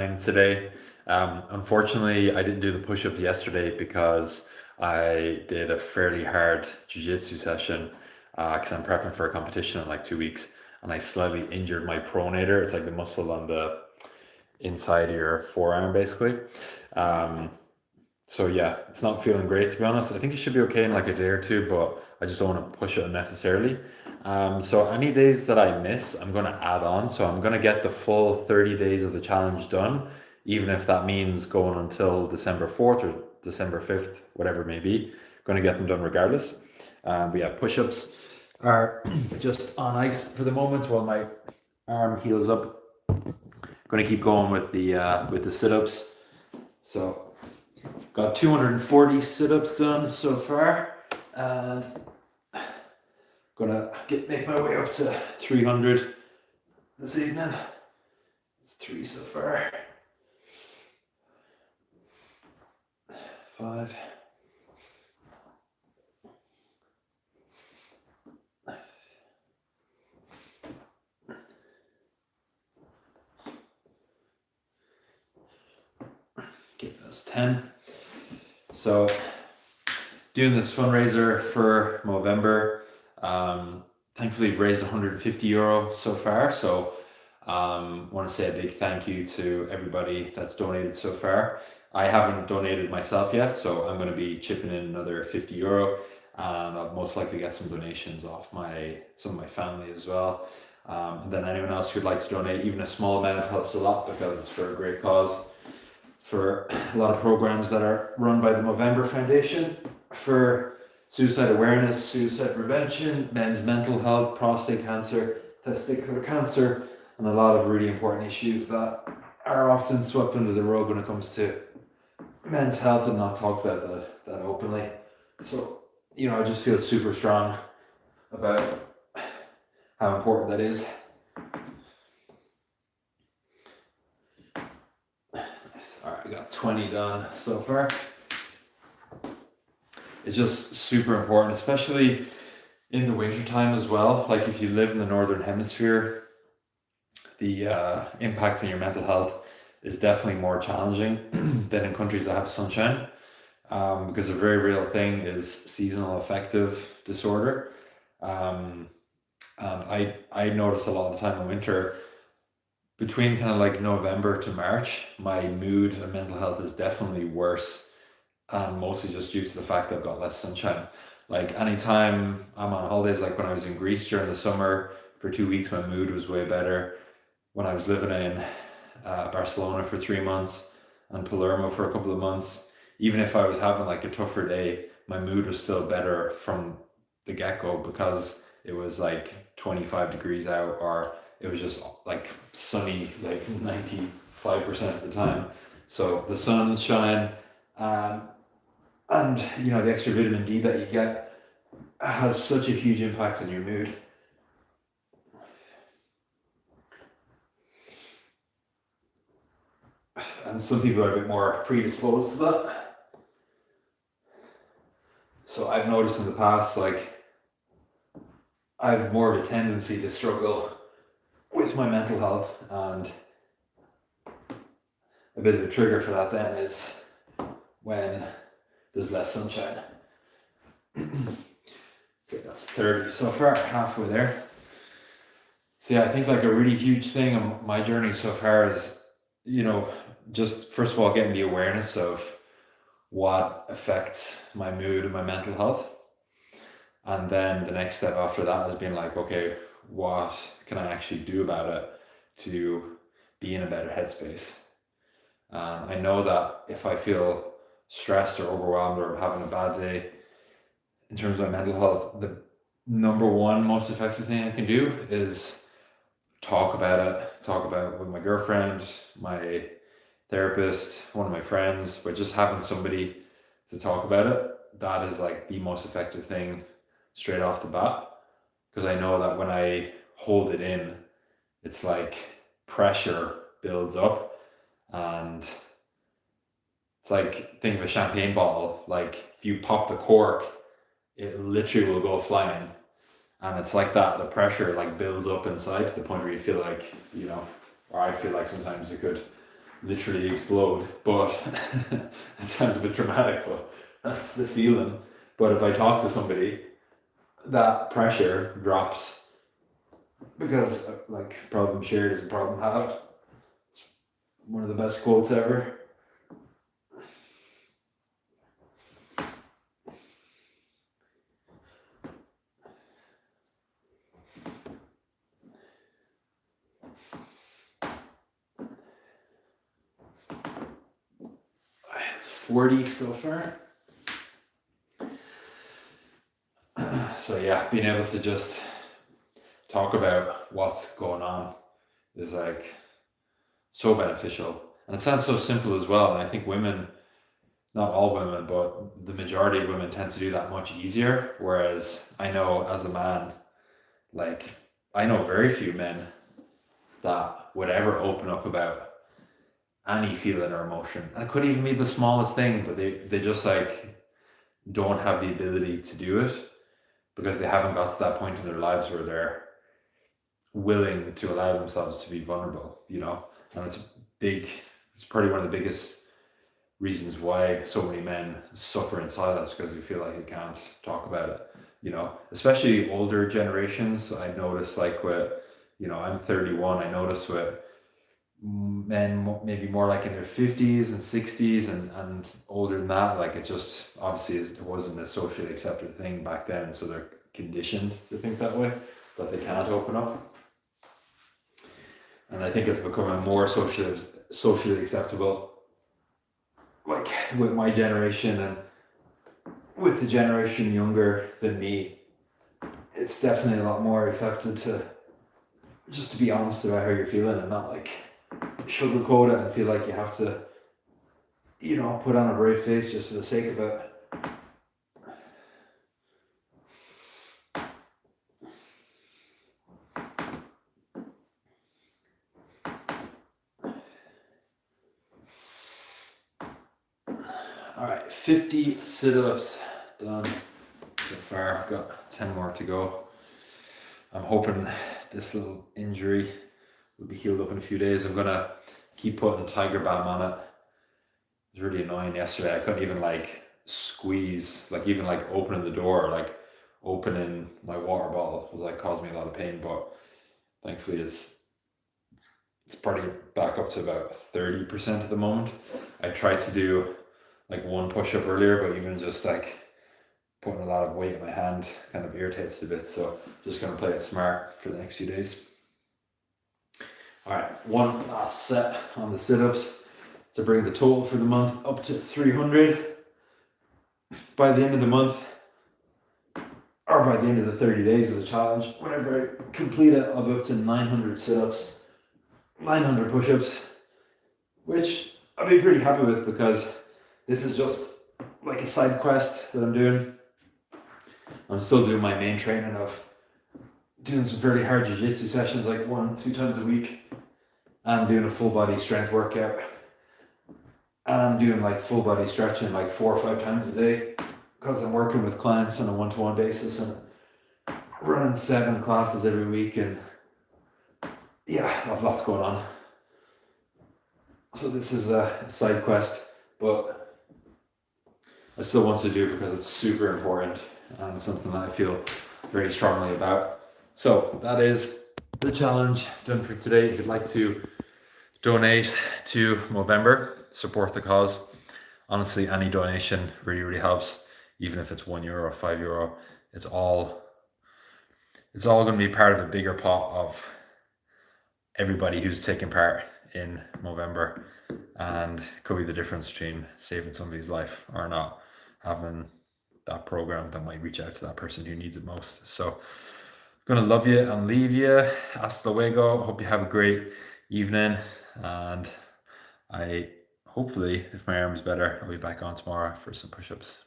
today. Unfortunately, I didn't do the push-ups yesterday because I did a fairly hard jiu-jitsu session because I'm prepping for a competition in like 2 weeks, and I slightly injured my pronator. It's like the muscle on the inside of your forearm, basically. Um, so yeah, it's not feeling great to be honest. I think it should be okay in like a day or two, but I just don't want to push it unnecessarily. So any days that I miss, I'm going to add on. So I'm going to get the full 30 days of the challenge done, even if that means going until December 4th or December 5th, whatever it may be. Going to get them done regardless. But yeah, push-ups are just on ice for the moment while my arm heals up. Going to keep going with the sit-ups. So got 240 sit-ups done so far, and gonna make my way up to 300 this evening. It's 3 so far. 5. Okay, that's 10. So doing this fundraiser for Movember. Thankfully, we've raised €150 so far. So want to say a big thank you to everybody that's donated so far. I haven't donated myself yet, so I'm going to be chipping in another €50, and I'll most likely get some donations off some of my family as well. And then anyone else who'd like to donate, even a small amount helps a lot because it's for a great cause. For a lot of programs that are run by the Movember Foundation for suicide awareness, suicide prevention, men's mental health, prostate cancer, testicular cancer, and a lot of really important issues that are often swept under the rug when it comes to men's health and not talked about that openly. So, I just feel super strong about how important that is. All right, we got 20 done so far. It's just super important, especially in the winter time as well. Like if you live in the northern hemisphere, the impacts on your mental health is definitely more challenging than in countries that have sunshine, because a very real thing is seasonal affective disorder. And I notice a lot of the time in winter, between kind of like November to March, my mood and mental health is definitely worse, and mostly just due to the fact that I've got less sunshine. Like anytime I'm on holidays, like when I was in Greece during the summer for 2 weeks, my mood was way better. When I was living in Barcelona for 3 months and Palermo for a couple of months, even if I was having like a tougher day, my mood was still better from the get-go because it was like 25 degrees out, or it was just like sunny like 95% of the time. So the sunshine, and the extra vitamin D that you get has such a huge impact on your mood. And some people are a bit more predisposed to that. So I've noticed in the past, like, I have more of a tendency to struggle with my mental health, and a bit of a trigger for that then is when there's less sunshine. Okay, that's 30 so far, halfway there. So yeah, I think like a really huge thing on my journey so far is, just first of all getting the awareness of what affects my mood and my mental health. And then the next step after that has been like, okay, what can I actually do about it to be in a better headspace? I know that if I feel stressed or overwhelmed or having a bad day in terms of my mental health, the number one most effective thing I can do is talk about it with my girlfriend, my therapist, one of my friends, but just having somebody to talk about it, that is like the most effective thing straight off the bat. Because I know that when I hold it in, it's like pressure builds up, and it's like, think of a champagne bottle, like if you pop the cork, it literally will go flying. And it's like that, the pressure like builds up inside to the point where you feel like, or I feel like sometimes it could literally explode. But it sounds a bit dramatic, but that's the feeling. But if I talk to somebody, that pressure drops because like problem shared is a problem halved. It's one of the best quotes ever. It's 40 so far. So yeah, being able to just talk about what's going on is like so beneficial. And it sounds so simple as well. And I think women, not all women, but the majority of women tend to do that much easier. Whereas I know as a man, like I know very few men that would ever open up about any feeling or emotion. And it could even be the smallest thing, but they just like don't have the ability to do it because they haven't got to that point in their lives where they're willing to allow themselves to be vulnerable, you know? And it's probably one of the biggest reasons why so many men suffer in silence, because they feel like they can't talk about it, you know? Especially older generations. I notice like with, you know, I'm 31, I notice with men maybe more like in their 50s and 60s and older than that, like it's just obviously it wasn't a socially accepted thing back then, so they're conditioned to think that way, that they can't open up. And I think it's becoming more socially acceptable, like with my generation and with the generation younger than me. It's definitely a lot more accepted to just to be honest about how you're feeling and not like sugarcoat it and feel like you have to, you know, put on a brave face just for the sake of it. All right, 50 sit-ups done so far. I've got 10 more to go. I'm hoping this little injury will be healed up in a few days. I'm gonna keep putting Tiger Balm on it. It was really annoying yesterday. I couldn't even like squeeze, like even like opening the door, like opening my water bottle was like causing me a lot of pain, but thankfully it's probably back up to about 30% at the moment. I tried to do like one push-up earlier, but even just like putting a lot of weight in my hand kind of irritates it a bit, so just gonna play it smart for the next few days. All right, one last set on the sit-ups to bring the total for the month up to 300. By the end of the month, or by the end of the 30 days of the challenge, whenever I complete it, I'll be up to 900 sit-ups, 900 push-ups, which I'll be pretty happy with because this is just like a side quest that I'm doing. I'm still doing my main training of doing some fairly hard jiu-jitsu sessions like 1-2 times a week. I'm doing a full body strength workout. I'm doing like full body stretching like 4 or 5 times a day because I'm working with clients on a one-to-one basis and running 7 classes every week, and yeah, I have lots going on. So this is a side quest, but I still want to do it because it's super important and something that I feel very strongly about. So that is the challenge done for today. If you'd like to donate to Movember, support the cause, honestly, any donation really, really helps. Even if it's €1, €5, it's all going to be part of a bigger pot of everybody who's taking part in Movember, and it could be the difference between saving somebody's life or not having that program that might reach out to that person who needs it most. So I'm gonna love you and leave you. Hasta luego. Hope you have a great evening, and hopefully, if my arm's better, I'll be back on tomorrow for some push-ups.